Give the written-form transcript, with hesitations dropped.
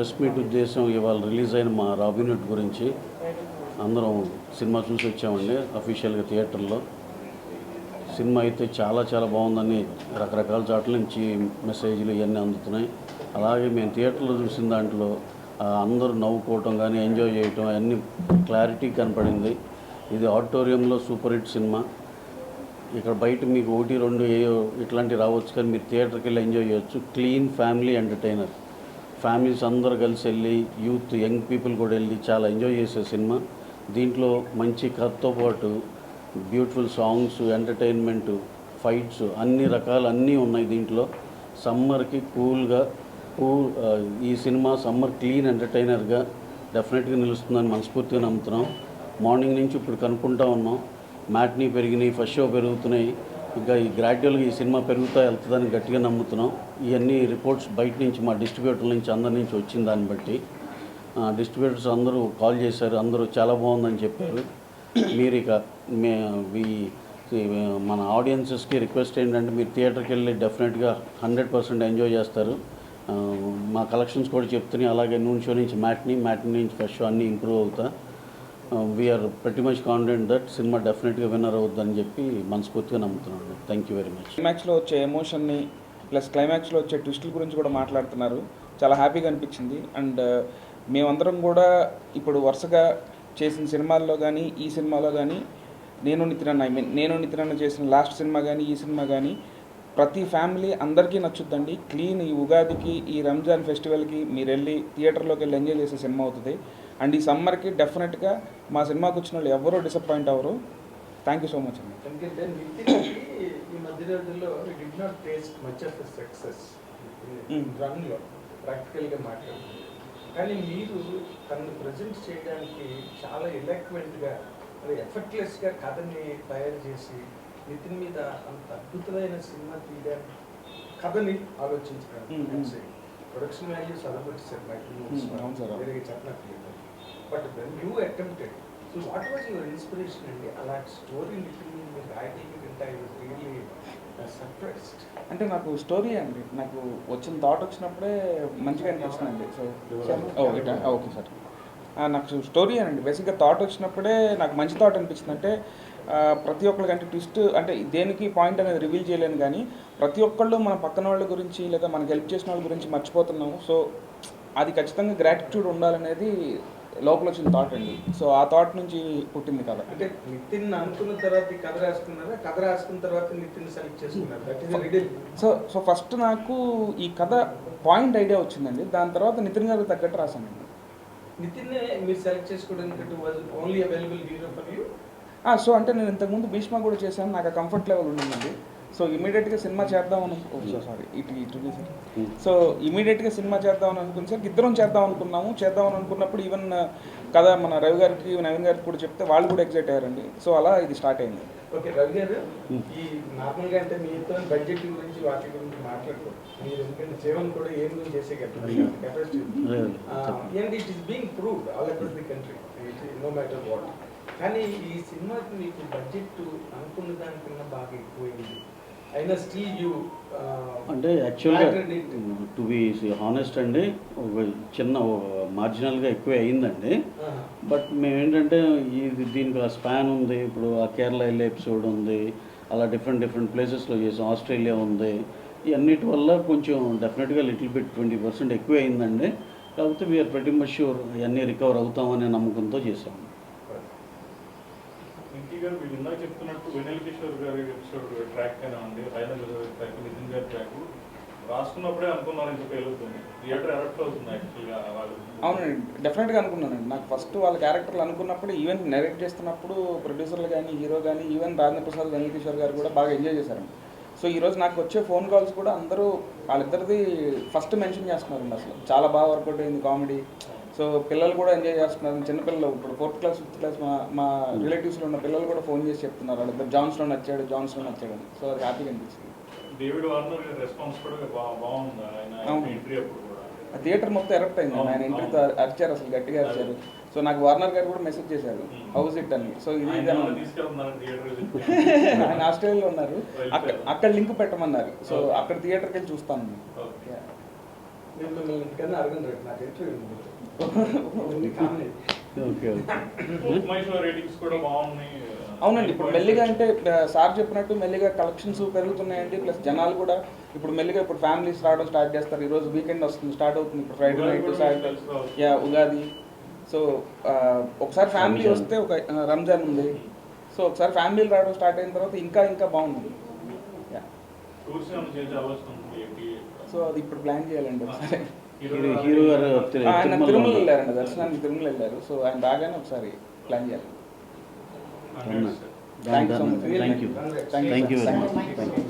Press meet ఉద్దేశం ఇవాళ release అయిన మా రాబిన్ హుడ్ గురించి అందరం సినిమా చూసి వచ్చామండి అఫీషియల్గా థియేటర్లో. సినిమా అయితే చాలా చాలా బాగుందని రకరకాల చోట్ల నుంచి మెసేజ్లు ఇవన్నీ అందుతున్నాయి. అలాగే మేము థియేటర్లో చూసిన దాంట్లో అందరూ నవ్వుకోవటం కానీ ఎంజాయ్ చేయటం అన్నీ క్లారిటీ కనపడింది. ఇది ఆడిటోరియంలో సూపర్ హిట్ సినిమా. ఇక్కడ బయట మీకు 1-2 ఇట్లాంటి రావచ్చు, కానీ మీరు థియేటర్కి వెళ్ళి ఎంజాయ్ చేయొచ్చు. క్లీన్ ఫ్యామిలీ ఎంటర్టైనర్, ఫ్యామిలీస్ అందరూ కలిసి వెళ్ళి యూత్ యంగ్ పీపుల్ కూడా వెళ్ళి చాలా ఎంజాయ్ చేసే సినిమా. దీంట్లో మంచి కథతో పాటు బ్యూటిఫుల్ సాంగ్స్, ఎంటర్టైన్మెంట్, ఫైట్స్ అన్ని రకాలు అన్నీ ఉన్నాయి దీంట్లో. సమ్మర్కి కూల్గా ఈ సినిమా సమ్మర్ క్లీన్ ఎంటర్టైనర్గా డెఫినెట్గా నిలుస్తుందని మనస్ఫూర్తిగా నమ్ముతున్నాం. మార్నింగ్ నుంచి ఇప్పుడు కనుక్కుంటా ఉన్నాం, మ్యాట్నీ పెరిగినాయి, ఫస్ట్ షో పెరుగుతున్నాయి, ఇంకా ఈ గ్రాడ్యువల్గా ఈ సినిమా పెరుగుతూ వెళ్తుందని గట్టిగా నమ్ముతున్నాం. ఇవన్నీ రిపోర్ట్స్ బయట నుంచి మా డిస్ట్రిబ్యూటర్ల నుంచి అందరి నుంచి వచ్చిన దాన్ని బట్టి డిస్ట్రిబ్యూటర్స్ అందరూ కాల్ చేశారు, అందరూ చాలా బాగుందని చెప్పారు. మీరు ఇక మన ఆడియన్సెస్కి రిక్వెస్ట్ ఏంటంటే మీరు థియేటర్కి వెళ్ళి డెఫినెట్గా 100% ఎంజాయ్ చేస్తారు. మా కలెక్షన్స్ కూడా చెప్తున్నాయి. అలాగే నూన్ షో నుంచి మ్యాట్నీ నుంచి ఫస్ట్ షో అన్నీ ఇంప్రూవ్ అవుతా. We are pretty much confident that cinema డెఫినెట్గా విన్నర్ అవుతుందని చెప్పి మనస్ఫూర్తిగా నమ్ముతున్నాను. Thank you very much. క్లైమాక్స్లో వచ్చే ఎమోషన్ని ప్లస్ క్లైమాక్స్లో వచ్చే ట్విస్టుల గురించి కూడా మాట్లాడుతున్నారు. చాలా హ్యాపీగా అనిపించింది. అండ్ మేమందరం కూడా ఇప్పుడు వరుసగా చేసిన సినిమాల్లో కానీ ఈ సినిమాలో కానీ నేను నితిన్ అన్న చేసిన లాస్ట్ సినిమా కానీ ఈ సినిమా కానీ ప్రతి ఫ్యామిలీ అందరికీ నచ్చుద్దండి. క్లీన్ ఈ ఉగాదికి ఈ రంజాన్ ఫెస్టివల్కి మీరు వెళ్ళి థియేటర్లోకి వెళ్ళి ఎంజాయ్ చేసే సినిమా అవుతుంది. అండ్ ఈ సమ్మర్కి డెఫినెట్గా మా సినిమాకి వచ్చిన వాళ్ళు ఎవరూ డిసప్పాయింట్ అవ్వరు. థ్యాంక్ యూ సో మచ్ అండి. ఈ మధ్య రోజుల్లో did not taste much of success రన్లో ప్రాక్టికల్గా మాట్లాడుతుంది. కానీ మీరు తనను ప్రజెంట్ చేయడానికి చాలా ఎలక్వెంట్గా ఎఫర్ట్లెస్గా కథని తయారు చేసి నితిన్ మీద అంత అద్భుతమైన సినిమా తీయడానికి కథని ఆలోచించడానికి ప్రొడక్షన్ వాల్యూస్ అదొకటి వేరే చెప్పనట్లేదు. But when you attempted, so what was your inspiration అండి? అలాంటి స్టోరీ నితిన్ మీరు రాయడానికి వింటే ఐ వాజ్ రియల్లీ సర్ప్రైజ్డ్. అంటే నాకు స్టోరీ అండి, నాకు వచ్చిన థాట్ వచ్చినప్పుడే మంచిగా అనిపిస్తుందండి. సో ఓకే సార్, నాకు స్టోరీ అండి బేసిక్గా థాట్ వచ్చినప్పుడే నాకు మంచి థాట్ అనిపించింది. అంటే ప్రతి ఒక్కరికి అంటే ట్విస్ట్ అంటే దేనికి పాయింట్ అనేది రివీల్ చేయలేను, కానీ ప్రతి ఒక్కళ్ళు మన పక్కన వాళ్ళ గురించి లేదా మనకి హెల్ప్ చేసిన వాళ్ళ గురించి మర్చిపోతున్నాము. సో అది ఖచ్చితంగా గ్రాటిట్యూడ్ ఉండాలనేది లోపల వచ్చిన థాట్ అండి. సో ఆ థాట్ నుంచి పుట్టింది కథ. అంటే నితిన్ అనుకున్న తర్వాత కథ రాసుకున్నారా, కథ రాసుకున్న తర్వాత నితిన్ సెలెక్ట్ చేసుకున్నారు? సో ఫస్ట్ నాకు ఈ కథ పాయింట్ ఐడియా వచ్చిందండి, దాని తర్వాత నితిన్ గారికి తగ్గట్టు రాశానండి. నితిన్ మీరు సెలెక్ట్ చేసుకోవడానికి was only available hero for you? So అంటే నేను ఇంతకుముందు భీష్మ కూడా చేశాను, నాకు ఆ కంఫర్ట్ లెవెల్ ఉండిందండి. సో ఇమీడియట్గా సినిమా చేద్దామని సో ఇమీడియట్గా సినిమా చేద్దామని అనుకుని సార్ ఇద్దరం చేద్దామని అనుకున్నప్పుడు ఈవెన్ కథ మన రవి గారికి నవీన్ గారికి కూడా చెప్తే వాళ్ళు కూడా ఎగ్జైట్ అయ్యారండి. సో అలా ఇది స్టార్ట్ అయింది. ఓకే రవి గారు, ఈ నార్మల్గా అంటే మీతో బడ్జెట్ గురించి వాటి గురించి మాట్లాడుకోరు మీరు, ఎందుకంటే జీవన్ కూడా ఏం గురించి చేసే capacity and it is being proved all across the country no matter what. కానీ ఈ సినిమాకి మీకు బడ్జెట్ అనుకున్న దానికన్నా బాగా ఎక్కువైంది, అయినా స్టిల్ యూ అంటే యాక్చువల్గా టు బి హానెస్ట్ అండి ఒక చిన్న మార్జినల్గా ఎక్కువ అయిందండి. బట్ మేము ఏంటంటే దీనికి ఆ స్పాన్ ఉంది, ఇప్పుడు ఆ కేరళ వెళ్ళే ఎపిసోడ్ ఉంది, అలా డిఫరెంట్ ప్లేసెస్లో చేసాం, ఆస్ట్రేలియా ఉంది, ఇవన్నిటి వల్ల కొంచెం డెఫినెట్గా లిటిల్ బిట్ 20% ఎక్కువ అయిందండి. కాకపోతే వీఆర్ ప్రెటీ మచ్ షూర్ ఇవన్నీ రికవర్ అవుతామనే నమ్మకంతో చేసాము. గారు మీరు ఇందాక చెప్తున్నట్టు వెన్నెల కిషోర్ గారి ఎపిసోడ్ ట్రాక్ అయినా ఉంది, ఫైనల్ ట్రాక్ నితిన్ గారి ట్రాక్ రాసుకున్నప్పుడే అనుకున్నారు ఇంకా పేలుతుంది, థియేటర్ ఎరప్ట్ అవుతుంది యాక్చువల్గా వాళ్ళు? అవునండి, డెఫినెట్గా అనుకున్నానండి. నాకు ఫస్ట్ వాళ్ళ క్యారెక్టర్లు అనుకున్నప్పుడు ఈవెన్ నెరేట్ చేస్తున్నప్పుడు ప్రొడ్యూసర్లు కానీ హీరో కానీ ఈవెన్ రాజేంద్ర ప్రసాద్ వెన్నెల కిషోర్ గారు కూడా బాగా ఎంజాయ్ చేశారండి. సో ఈరోజు నాకు వచ్చే ఫోన్ కాల్స్ కూడా అందరూ వాళ్ళిద్దరిది ఫస్ట్ మెన్షన్ చేస్తున్నారండి. అసలు చాలా బాగా వర్కౌట్ అయింది కామెడీ. సో పిల్లలు కూడా ఎంజాయ్ చేస్తున్నారు, చిన్నపిల్లలు ఇప్పుడు 4th క్లాస్ 5th క్లాస్ మా రిలేటివ్స్లో ఉన్న పిల్లలు కూడా ఫోన్ చేసి చెప్తున్నారు వాళ్ళిద్దరు జాన్స్లో నచ్చాడు అని. సో అది హ్యాపీగా అనిపించింది. డేవిడ్ వార్నర్ రెస్పాన్స్ కూడా బాగుంది, ఆయన ఎంట్రీ అప్పుడు కూడా థియేటర్ మొత్తం ఎరప్ట్ అయింది. ఆయన ఎంట్రీతో అరిచారు, అసలు గట్టిగా అరిచారు. సో నాకు వార్నర్ గారు కూడా మెసేజ్ చేశారు హౌస్ ఇట్ అని. సో ఇది ఆయన ఆస్ట్రేలియాలో ఉన్నారు, అక్కడ లింక్ పెట్టమన్నారు. సో అక్కడ థియేటర్కి వెళ్ళి చూస్తాను. నేను మిమ్మల్ని ఇంటికన్నా అడగను రేపు నాకు ఇంటర్వ్యూ ఉంది కామన్. ఓకే ఉప్మైషో రేటింగ్స్ కూడా బాగున్నాయి. అవునండి, ఇప్పుడు మెల్లిగా అంటే సార్ చెప్పినట్టు మెల్లిగా కలెక్షన్స్ పెరుగుతున్నాయండి. ప్లస్ జనాలు కూడా ఇప్పుడు మెల్లిగా ఇప్పుడు ఫ్యామిలీస్ రావడం స్టార్ట్ చేస్తారు. ఈరోజు వీకెండ్ వస్తుంది, స్టార్ట్ అవుతుంది. ఇప్పుడు Friday night Saturday, yeah Ugadi. So ఒకసారి ఫ్యామిలీ వస్తే ఒక రంజాన్ ఉంది. సో ఒకసారి ఫ్యామిలీలు రావడం స్టార్ట్ అయిన తర్వాత ఇంకా ఇంకా బాగుంది. యా, టూర్స్ ఏమైనా చేసే ఆలోచన ఉంది ఏంటి? సో అది ఇప్పుడు ప్లాన్ చేయాలండి ఒకసారి. హీరో గారు ఆయన తిరుమల వెళ్ళారండి, దర్శనానికి తిరుమల వెళ్ళారు. సో ఆయన రాగానే ఒకసారి ప్లాన్ చేయాలి. Congrats, sir. Thank you so much. Thank you Thank you, thank you sir. Very Thank you. Much.